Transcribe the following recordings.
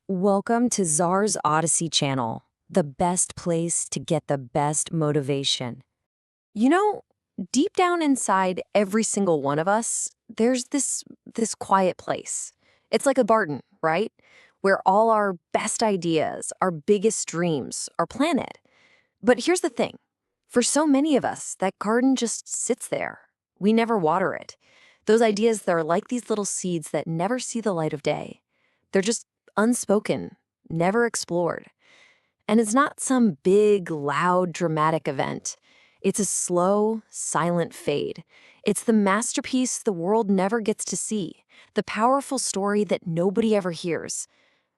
Welcome to Czar's Odyssey channel, the best place to get the best motivation. You know, deep down inside every single one of us, there's this quiet place. It's like a garden, right? Where all our best ideas, our biggest dreams are planted. But here's the thing. For so many of us, that garden just sits there. We never water it. Those ideas that are like these little seeds that never see the light of day. They're just unspoken, never explored. And it's not some big, loud, dramatic event. It's a slow, silent fade. It's the masterpiece the world never gets to see, the powerful story that nobody ever hears.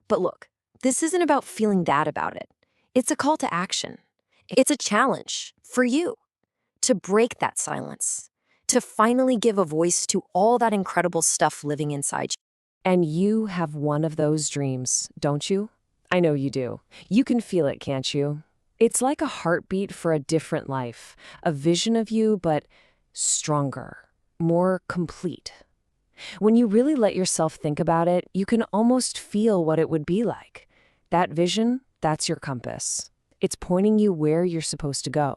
But look, this isn't about feeling bad about it. It's a call to action. It's a challenge for you to break that silence, to finally give a voice to all that incredible stuff living inside you. And you have one of those dreams, don't you? I know you do. You can feel it, can't you? It's like a heartbeat for a different life, a vision of you, but stronger, more complete. When you really let yourself think about it, you can almost feel what it would be like. That vision, that's your compass. It's pointing you where you're supposed to go.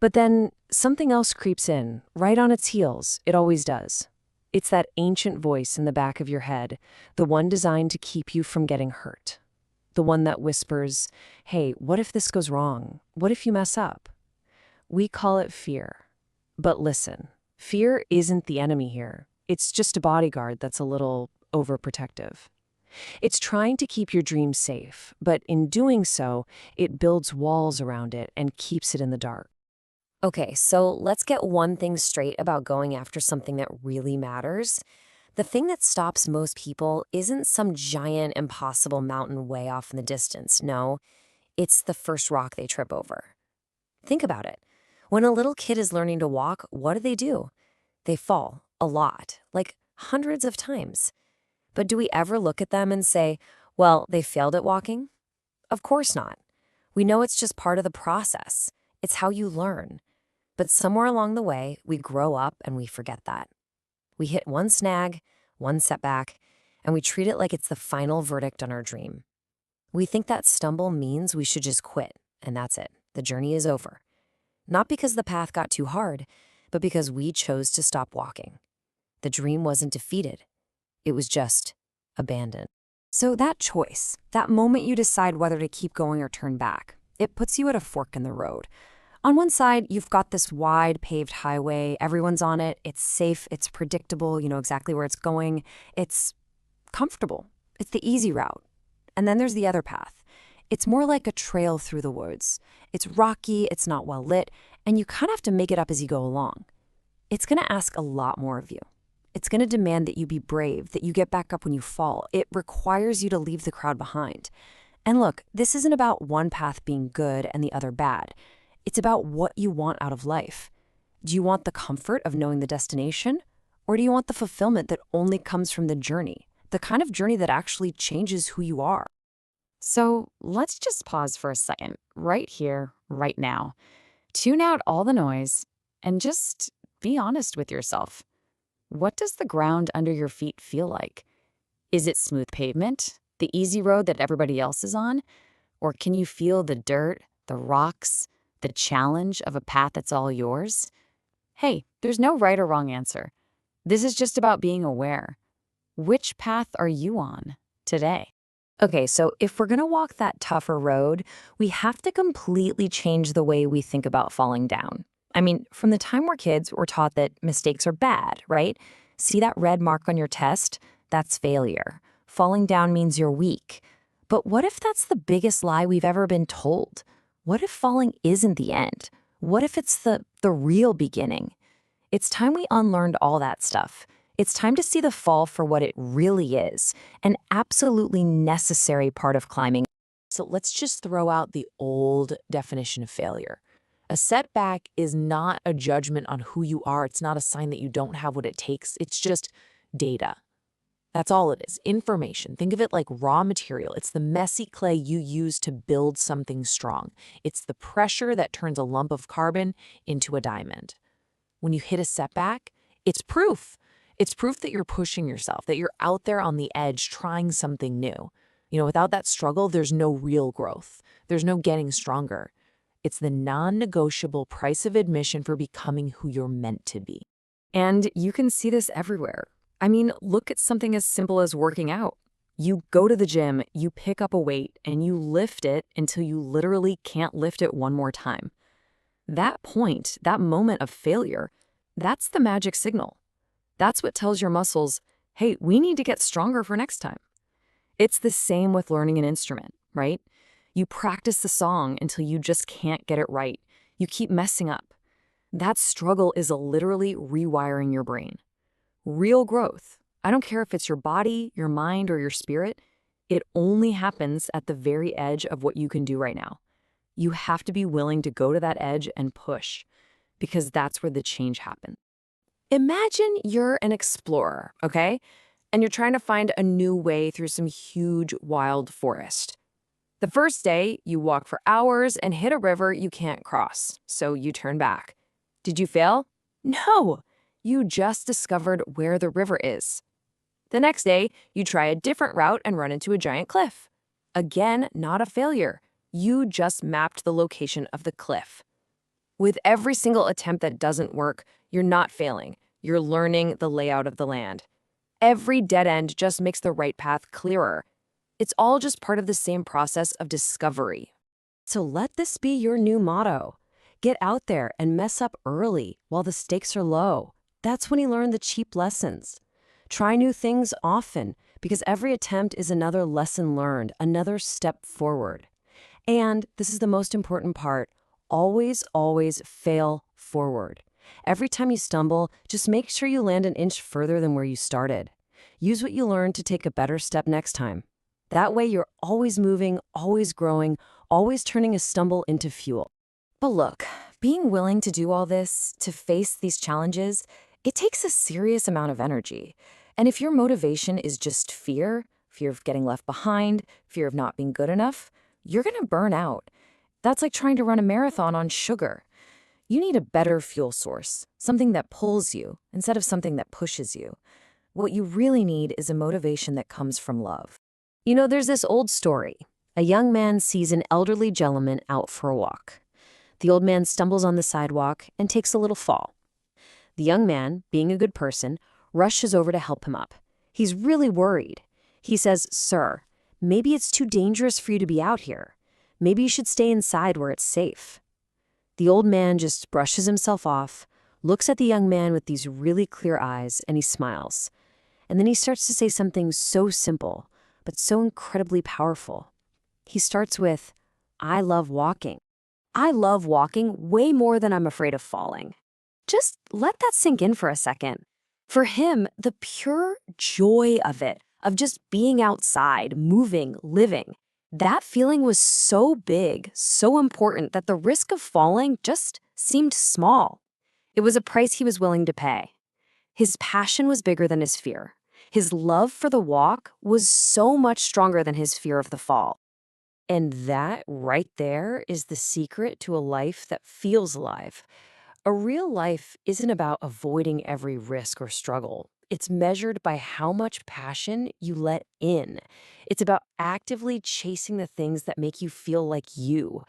But then something else creeps in, right on its heels. It always does. It's that ancient voice in the back of your head, the one designed to keep you from getting hurt. The one that whispers, hey, what if this goes wrong? What if you mess up? We call it fear. But listen, fear isn't the enemy here. It's just a bodyguard that's a little overprotective. It's trying to keep your dreams safe, but in doing so, it builds walls around it and keeps it in the dark. Okay, so let's get one thing straight about going after something that really matters. The thing that stops most people isn't some giant, impossible mountain way off in the distance. No, it's the first rock they trip over. Think about it. When a little kid is learning to walk, what do? They fall a lot, like hundreds of times. But do we ever look at them and say, well, they failed at walking? Of course not. We know it's just part of the process. It's how you learn. But somewhere along the way, we grow up and we forget that. We hit one snag, one setback, and we treat it like it's the final verdict on our dream. We think that stumble means we should just quit, and that's it. The journey is over. Not because the path got too hard, but because we chose to stop walking. The dream wasn't defeated. It was just abandoned. So that choice, that moment you decide whether to keep going or turn back, it puts you at a fork in the road. On one side, you've got this wide paved highway. Everyone's on it. It's safe. It's predictable. You know exactly where it's going. It's comfortable. It's the easy route. And then there's the other path. It's more like a trail through the woods. It's rocky. It's not well lit. And you kind of have to make it up as you go along. It's going to ask a lot more of you. It's going to demand that you be brave, that you get back up when you fall. It requires you to leave the crowd behind. And look, this isn't about one path being good and the other bad. It's about what you want out of life. Do you want the comfort of knowing the destination? Or do you want the fulfillment that only comes from the journey? The kind of journey that actually changes who you are? So let's just pause for a second, right here, right now. Tune out all the noise and just be honest with yourself. What does the ground under your feet feel like? Is it smooth pavement, the easy road that everybody else is on? Or can you feel the dirt, the rocks, the challenge of a path that's all yours? Hey, there's no right or wrong answer. This is just about being aware. Which path are you on today? Okay, so if we're going to walk that tougher road, we have to completely change the way we think about falling down. I mean, from the time we're kids, we're taught that mistakes are bad, right? See that red mark on your test? That's failure. Falling down means you're weak. But what if that's the biggest lie we've ever been told? What if falling isn't the end? What if it's the real beginning? It's time we unlearned all that stuff. It's time to see the fall for what it really is, an absolutely necessary part of climbing. So let's just throw out the old definition of failure. A setback is not a judgment on who you are. It's not a sign that you don't have what it takes. It's just data. That's all it is, information. Think of it like raw material. It's the messy clay you use to build something strong. It's the pressure that turns a lump of carbon into a diamond. When you hit a setback, it's proof. It's proof that you're pushing yourself, that you're out there on the edge trying something new. Without that struggle, there's no real growth. There's no getting stronger. It's the non-negotiable price of admission for becoming who you're meant to be. And you can see this everywhere. I mean, look at something as simple as working out. You go to the gym, you pick up a weight, and you lift it until you literally can't lift it one more time. That point, that moment of failure, that's the magic signal. That's what tells your muscles, hey, we need to get stronger for next time. It's the same with learning an instrument, right? You practice the song until you just can't get it right. You keep messing up. That struggle is literally rewiring your brain. Real growth, I don't care if it's your body, your mind, or your spirit, it only happens at the very edge of what you can do right now. You have to be willing to go to that edge and push, because that's where the change happens. Imagine you're an explorer, okay? And you're trying to find a new way through some huge wild forest. The first day, you walk for hours and hit a river you can't cross, so you turn back. Did you fail? No, you just discovered where the river is. The next day, you try a different route and run into a giant cliff. Again, not a failure. You just mapped the location of the cliff. With every single attempt that doesn't work, you're not failing. You're learning the layout of the land. Every dead end just makes the right path clearer. It's all just part of the same process of discovery. So let this be your new motto. Get out there and mess up early while the stakes are low. That's when you learn the cheap lessons. Try new things often, because every attempt is another lesson learned, another step forward. And this is the most important part, always, always fail forward. Every time you stumble, just make sure you land an inch further than where you started. Use what you learned to take a better step next time. That way you're always moving, always growing, always turning a stumble into fuel. But look, being willing to do all this, to face these challenges, it takes a serious amount of energy. And if your motivation is just fear of getting left behind, fear of not being good enough, you're going to burn out. That's like trying to run a marathon on sugar. You need a better fuel source, something that pulls you instead of something that pushes you. What you really need is a motivation that comes from love. There's this old story. A young man sees an elderly gentleman out for a walk. The old man stumbles on the sidewalk and takes a little fall. The young man, being a good person, rushes over to help him up. He's really worried. He says, "Sir, maybe it's too dangerous for you to be out here. Maybe you should stay inside where it's safe." The old man just brushes himself off, looks at the young man with these really clear eyes, and he smiles. And then he starts to say something so simple, but so incredibly powerful. He starts with, "I love walking. I love walking way more than I'm afraid of falling." Just let that sink in for a second. For him, the pure joy of it, of just being outside, moving, living, that feeling was so big, so important that the risk of falling just seemed small. It was a price he was willing to pay. His passion was bigger than his fear. His love for the walk was so much stronger than his fear of the fall. And that right there is the secret to a life that feels alive. A real life isn't about avoiding every risk or struggle. It's measured by how much passion you let in. It's about actively chasing the things that make you feel like you.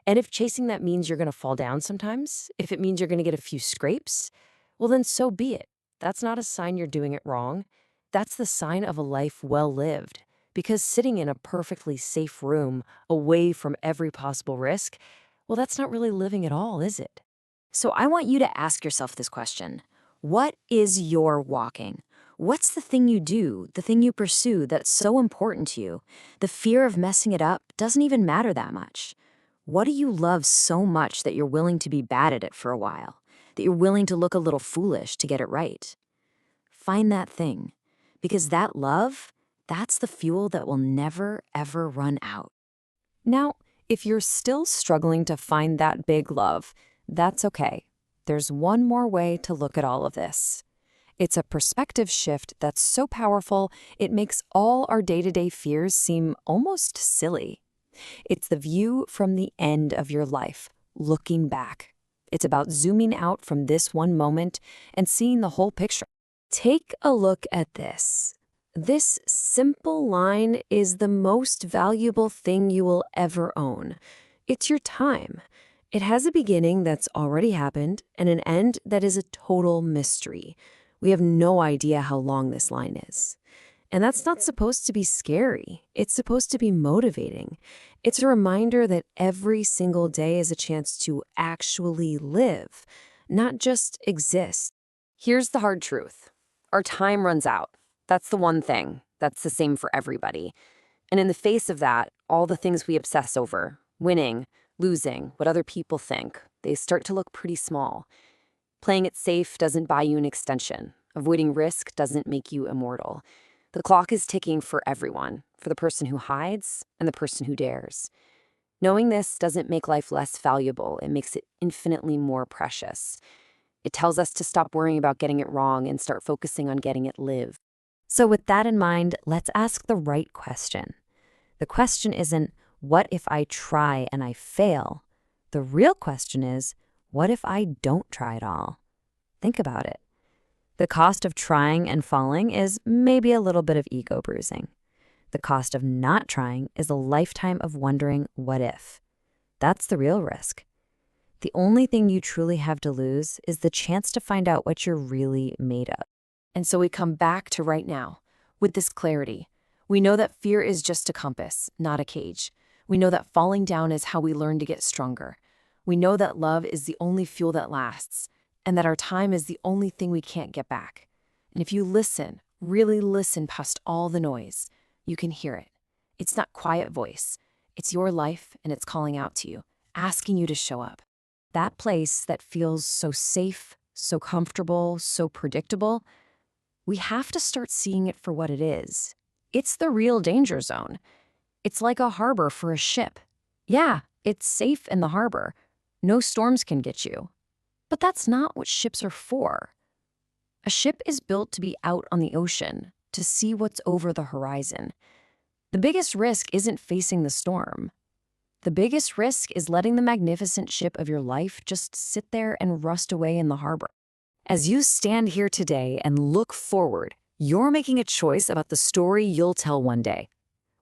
And if chasing that means you're going to fall down sometimes, if it means you're going to get a few scrapes, well, then so be it. That's not a sign you're doing it wrong. That's the sign of a life well lived. Because sitting in a perfectly safe room, away from every possible risk, well, that's not really living at all, is it? So I want you to ask yourself this question. What is your walking? What's the thing you do, the thing you pursue that's so important to you? The fear of messing it up doesn't even matter that much. What do you love so much that you're willing to be bad at it for a while? That you're willing to look a little foolish to get it right? Find that thing. Because that love, that's the fuel that will never, ever run out. Now, if you're still struggling to find that big love, that's okay. There's one more way to look at all of this. It's a perspective shift that's so powerful, it makes all our day-to-day fears seem almost silly. It's the view from the end of your life, looking back. It's about zooming out from this one moment and seeing the whole picture. Take a look at this. This simple line is the most valuable thing you will ever own. It's your time. It has a beginning that's already happened and an end that is a total mystery. We have no idea how long this line is. And that's not supposed to be scary. It's supposed to be motivating. It's a reminder that every single day is a chance to actually live, not just exist. Here's the hard truth. Our time runs out. That's the one thing. That's the same for everybody. And in the face of that, all the things we obsess over, winning, losing, what other people think, they start to look pretty small. Playing it safe doesn't buy you an extension. Avoiding risk doesn't make you immortal. The clock is ticking for everyone, for the person who hides and the person who dares. Knowing this doesn't make life less valuable. It makes it infinitely more precious. It tells us to stop worrying about getting it wrong and start focusing on getting it live. So with that in mind, let's ask the right question. The question isn't, what if I try and I fail? The real question is, what if I don't try at all? Think about it. The cost of trying and falling is maybe a little bit of ego bruising. The cost of not trying is a lifetime of wondering, what if? That's the real risk. The only thing you truly have to lose is the chance to find out what you're really made of. And so we come back to right now with this clarity. We know that fear is just a compass, not a cage. We know that falling down is how we learn to get stronger. We know that love is the only fuel that lasts, and that our time is the only thing we can't get back. And if you listen, really listen past all the noise, you can hear it. It's not quiet voice. It's your life, and it's calling out to you, asking you to show up. That place that feels so safe, so comfortable, so predictable, we have to start seeing it for what it is. It's the real danger zone. It's like a harbor for a ship. Yeah, it's safe in the harbor. No storms can get you. But that's not what ships are for. A ship is built to be out on the ocean, to see what's over the horizon. The biggest risk isn't facing the storm. The biggest risk is letting the magnificent ship of your life just sit there and rust away in the harbor. As you stand here today and look forward, you're making a choice about the story you'll tell one day.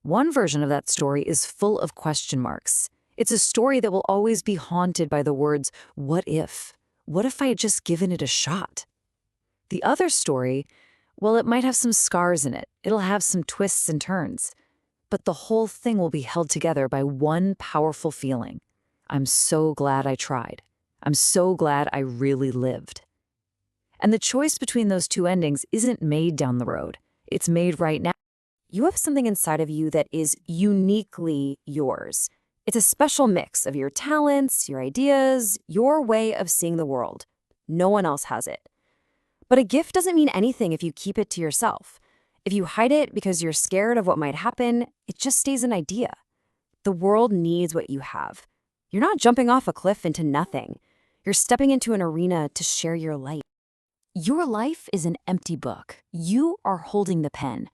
One version of that story is full of question marks. It's a story that will always be haunted by the words, what if? What if I had just given it a shot? The other story, well, it might have some scars in it. It'll have some twists and turns. But the whole thing will be held together by one powerful feeling. I'm so glad I tried. I'm so glad I really lived. And the choice between those two endings isn't made down the road. It's made right now. You have something inside of you that is uniquely yours. It's a special mix of your talents, your ideas, your way of seeing the world. No one else has it. But a gift doesn't mean anything if you keep it to yourself. If you hide it because you're scared of what might happen, it just stays an idea. The world needs what you have. You're not jumping off a cliff into nothing. You're stepping into an arena to share your light. Your life is an empty book. You are holding the pen.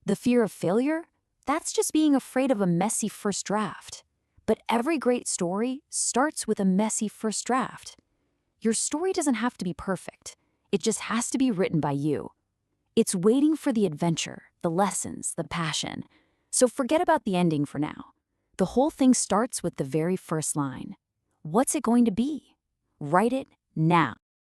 The fear of failure? That's just being afraid of a messy first draft. But every great story starts with a messy first draft. Your story doesn't have to be perfect. It just has to be written by you. It's waiting for the adventure, the lessons, the passion. So forget about the ending for now. The whole thing starts with the very first line. What's it going to be? Write it now.